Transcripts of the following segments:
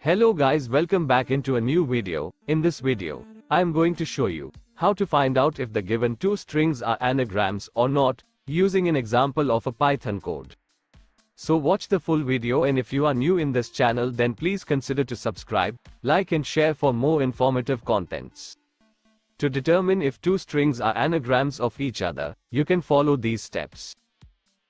Hello guys, welcome back into a new video. In this video, I am going to show you how to find out if the given two strings are anagrams or not, using an example of a Python code. So watch the full video, and if you are new in this channel then please consider to subscribe, like and share for more informative contents. To determine if two strings are anagrams of each other, you can follow these steps.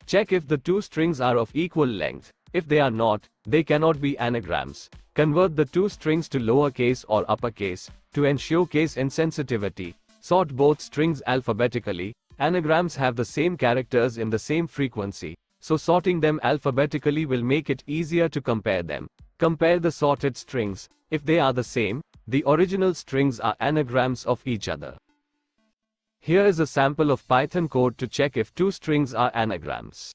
Check if the two strings are of equal length. If they are not, they cannot be anagrams. Convert the two strings to lowercase or uppercase. To ensure case insensitivity, sort both strings alphabetically. Anagrams have the same characters in the same frequency, so sorting them alphabetically will make it easier to compare them. Compare the sorted strings. If they are the same, the original strings are anagrams of each other. Here is a sample of Python code to check if two strings are anagrams.